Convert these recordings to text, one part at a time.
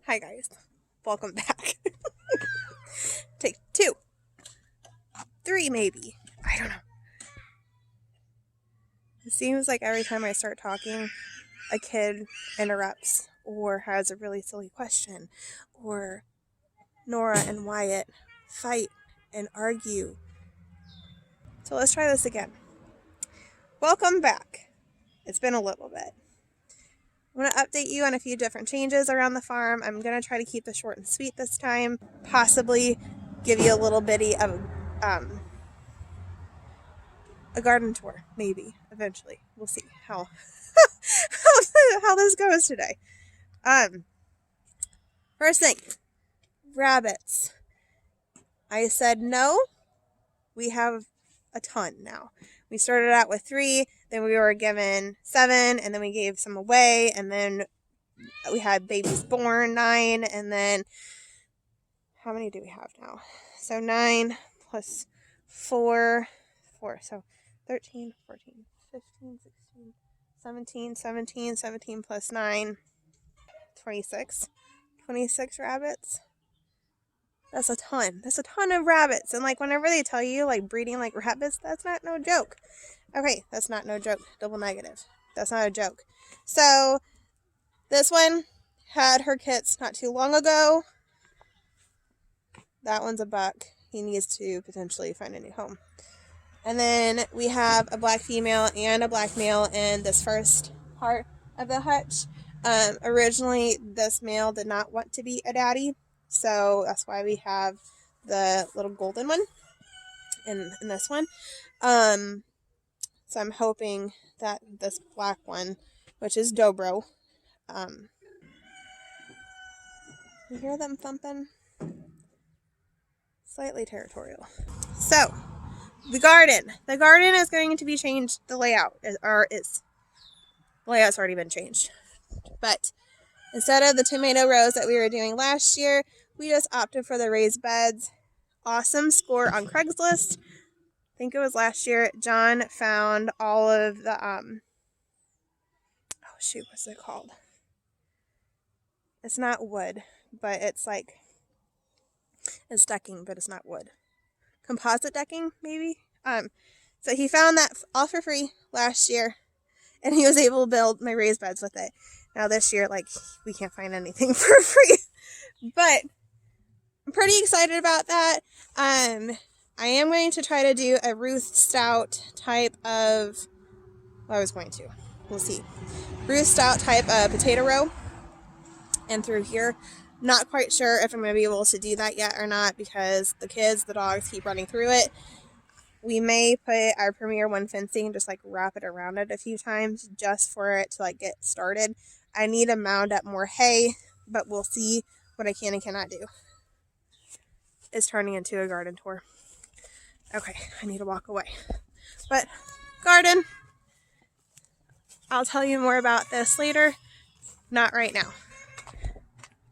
Hi guys, welcome back. Take 2, 3 maybe, I don't know. It seems like every time I start talking, a kid interrupts or has a really silly question, or Nora and Wyatt fight and argue. So let's try this again. Welcome back. It's been a little bit. I'm going to update you on a few different changes around the farm. I'm going to try to keep this short and sweet this time. Possibly give you a little bitty of a garden tour, maybe, eventually. We'll see how how this goes today. First thing, rabbits. I said no. We have a ton now. We started out with 3, then we were given 7, and then we gave some away, and then we had babies born, 9, and then how many do we have now? So 9 plus 4, so 13, 14, 15, 16, 17 plus 9, 26. 26 rabbits. That's a ton. That's a ton of rabbits. And like whenever they tell you like breeding like rabbits, that's not no joke. Okay, that's not no joke. Double negative. That's not a joke. So this one had her kits not too long ago. That one's a buck. He needs to potentially find a new home. And then we have a black female and a black male in this first part of the hutch. Originally, this male did not want to be a daddy, so that's why we have the little golden one in this one. So I'm hoping that this black one, which is Dobro, you hear them thumping? Slightly territorial. So, the garden. The garden is going to be changed, the layout, or the layout's already been changed. But instead of the tomato rows that we were doing last year, we just opted for the raised beds. Awesome score on Craigslist. I think it was last year. John found all of the, what's it called? It's not wood, but it's like, it's decking, but it's not wood. Composite decking, maybe? So he found that all for free last year, and he was able to build my raised beds with it. Now this year, like, we can't find anything for free, but I'm pretty excited about that. I am going to try to do a Ruth Stout type of, we'll see. Ruth Stout type of potato row, and through here, not quite sure if I'm going to be able to do that yet or not, because the kids, the dogs keep running through it. We may put our Premier One fencing, just like wrap it around it a few times just for it to like get started. I need to mound up more hay, but we'll see what I can and cannot do. It's turning into a garden tour. Okay, I need to walk away. But garden, I'll tell you more about this later. Not right now.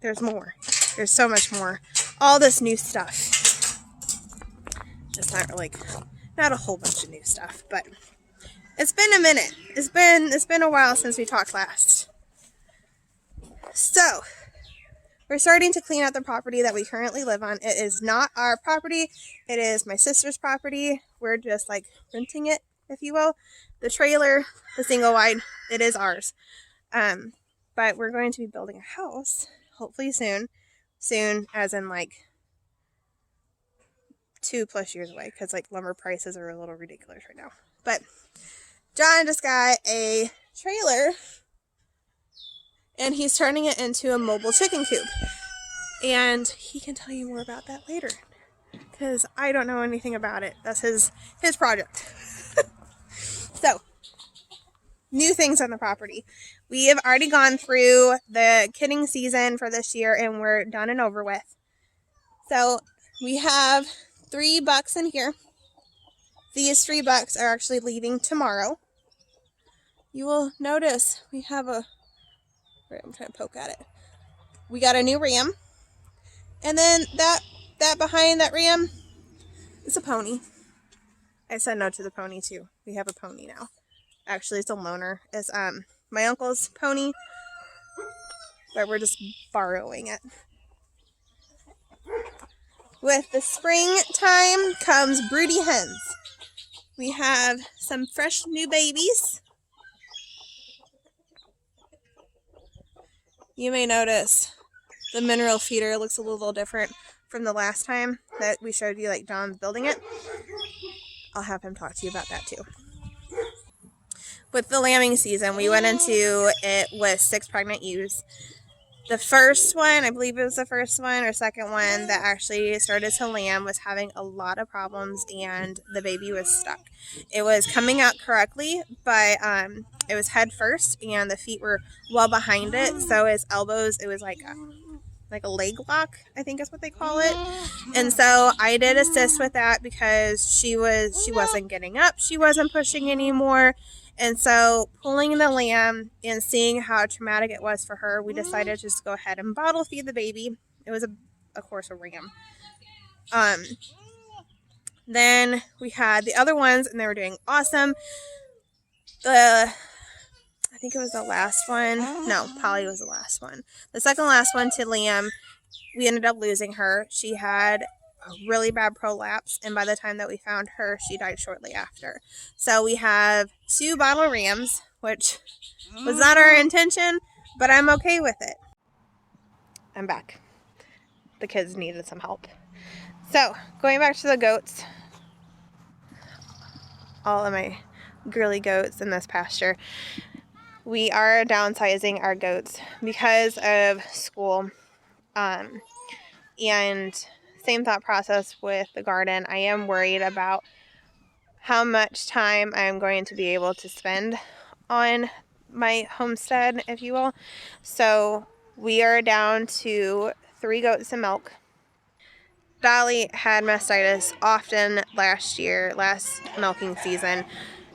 There's more. There's so much more. All this new stuff. It's not a whole bunch of new stuff, but it's been a minute. It's been a while since we talked last. So, we're starting to clean out the property that we currently live on. It is not our property. It is my sister's property. We're just like renting it, if you will. The trailer, the single wide, it is ours. But we're going to be building a house, hopefully soon. Soon, as in like 2+ years away, because like lumber prices are a little ridiculous right now. But John just got a trailer, and he's turning it into a mobile chicken coop. And he can tell you more about that later, because I don't know anything about it. That's his project. So, new things on the property. We have already gone through the kidding season for this year, and we're done and over with. So, we have 3 bucks in here. These 3 bucks are actually leaving tomorrow. You will notice we have I'm trying to poke at it. We got a new ram. And then that behind that ram is a pony. I said no to the pony too. We have a pony now. Actually, it's a loaner. It's my uncle's pony. but we're just borrowing it. With the springtime comes broody hens. We have some fresh new babies. You may notice the mineral feeder looks a little different from the last time that we showed you, like John's building it. I'll have him talk to you about that too. With the lambing season, we went into it with 6 pregnant ewes. The first one, I believe it was the first one or second one that actually started to lamb, was having a lot of problems and the baby was stuck. It was coming out correctly, but it was head first and the feet were well behind it, so his elbows, it was like a leg lock, I think is what they call it. And so I did assist with that because she wasn't getting up, she wasn't pushing anymore. And so pulling the lamb and seeing how traumatic it was for her, we decided to just go ahead and bottle feed the baby. It was of course a ram. Then we had the other ones and they were doing awesome. I think it was the last one. No, Polly was the last one. The second last one to lamb, we ended up losing her. She had a really bad prolapse, and by the time that we found her, she died shortly after. So we have 2 bottle rams, which was not our intention, but I'm okay with it. I'm back. The kids needed some help. So going back to the goats, all of my girly goats in this pasture, we are downsizing our goats because of school. And same thought process with the garden. I am worried about how much time I'm going to be able to spend on my homestead, if you will. So we are down to 3 goats and milk. Dolly had mastitis often last milking season.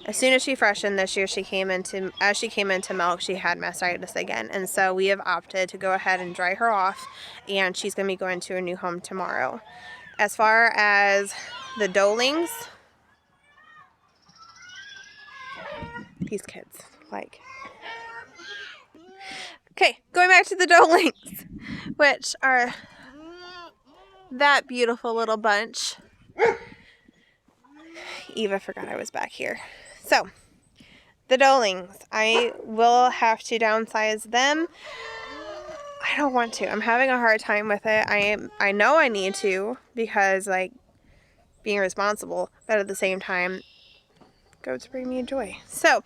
As soon as she freshened this year, as she came into milk, she had mastitis again. And so we have opted to go ahead and dry her off, and she's going to be going to a new home tomorrow. As far as the dolings, these kids, like. Okay, going back to the dolings, which are that beautiful little bunch. Eva forgot I was back here. So, the dolings, I will have to downsize them. I don't want to. I'm having a hard time with it. I know I need to because, like, being responsible, but at the same time, goats bring me joy. So,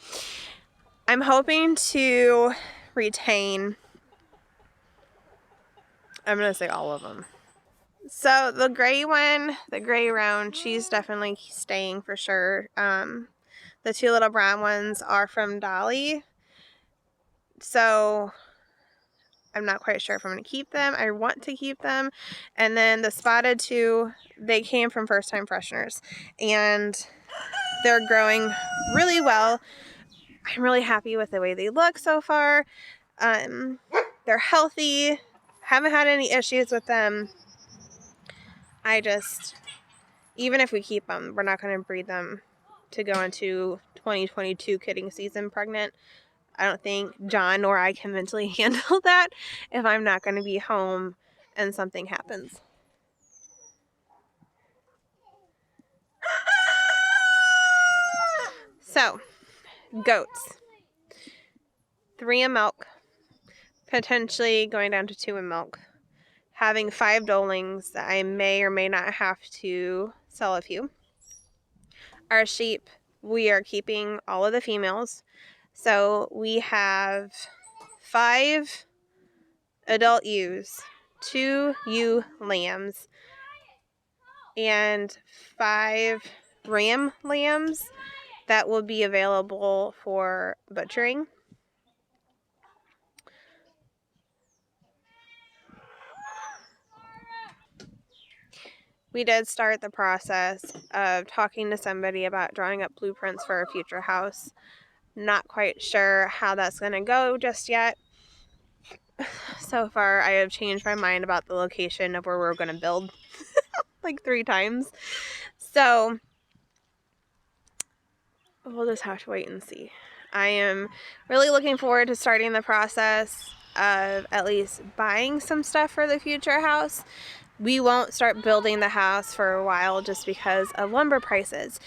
I'm hoping to retain, I'm going to say all of them. So the gray one, the gray round, she's definitely staying for sure. The 2 little brown ones are from Dolly. So I'm not quite sure if I'm going to keep them. I want to keep them. And then the spotted 2, they came from first time fresheners. And they're growing really well. I'm really happy with the way they look so far. They're healthy. Haven't had any issues with them. Even if we keep them, we're not going to breed them to go into 2022 kidding season pregnant. I don't think John or I can mentally handle that if I'm not going to be home and something happens. So, goats. 3 in milk, potentially going down to 2 in milk. Having 5 dolings that I may or may not have to sell a few. Our sheep, we are keeping all of the females. So we have 5 adult ewes, 2 ewe lambs, and 5 ram lambs that will be available for butchering. We did start the process of talking to somebody about drawing up blueprints for a future house. Not quite sure how that's going to go just yet. So far, I have changed my mind about the location of where we're going to build like 3 times. So we'll just have to wait and see. I am really looking forward to starting the process. of at least buying some stuff for the future house. We won't start building the house for a while just because of lumber prices.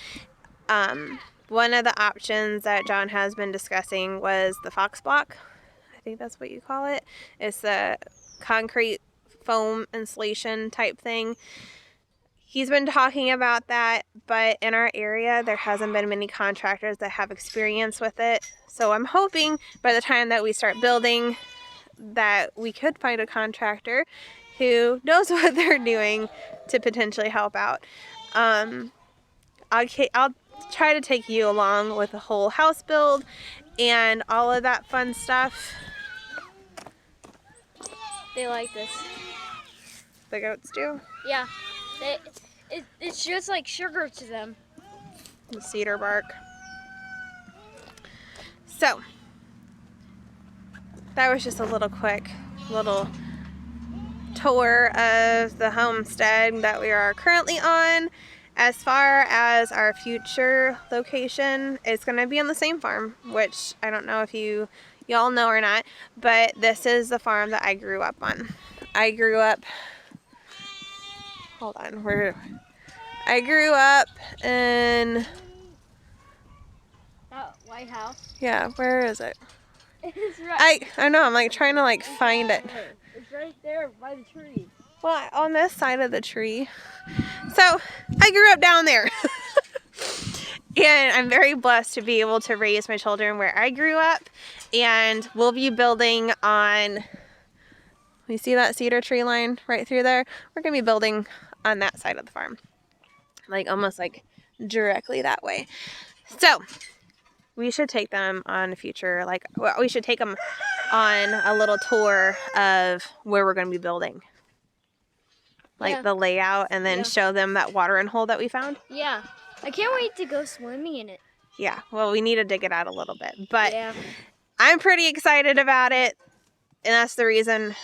One of the options that John has been discussing was the fox block. I think that's what you call it. It's the concrete foam insulation type thing. He's been talking about that, but in our area, there hasn't been many contractors that have experience with it. So I'm hoping by the time that we start building that we could find a contractor who knows what they're doing to potentially help out. I'll try to take you along with the whole house build and all of that fun stuff. They like this. The goats do? Yeah. It's just like sugar to them. The cedar bark. So, that was just a little quick tour of the homestead that we are currently on. As far as our future location, it's going to be on the same farm, which I don't know if y'all know or not, but this is the farm that I grew up on. I grew up in That White House. yeah, where is it? It's right. I know, I'm like trying to like find it. It's right there by the tree. Well, on this side of the tree. So, I grew up down there. And I'm very blessed to be able to raise my children where I grew up. And we'll be building on, you see that cedar tree line right through there? We're going to be building on that side of the farm. Like almost like directly that way. So, we should take them on a future, we should take them on a little tour of where we're going to be building. Like the layout, and then show them that watering hole that we found. Yeah. I can't wait to go swimming in it. Yeah, well, we need to dig it out a little bit. But I'm pretty excited about it. And that's the reason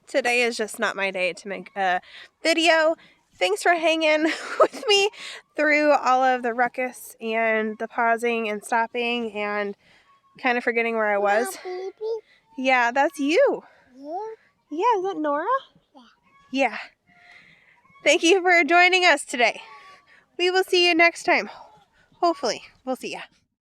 today is just not my day to make a video. Thanks for hanging with me through all of the ruckus and the pausing and stopping and kind of forgetting where I was. Baby? Yeah, that's you. Yeah. Yeah, is that Nora? Yeah. Thank you for joining us today. We will see you next time. Hopefully, we'll see ya.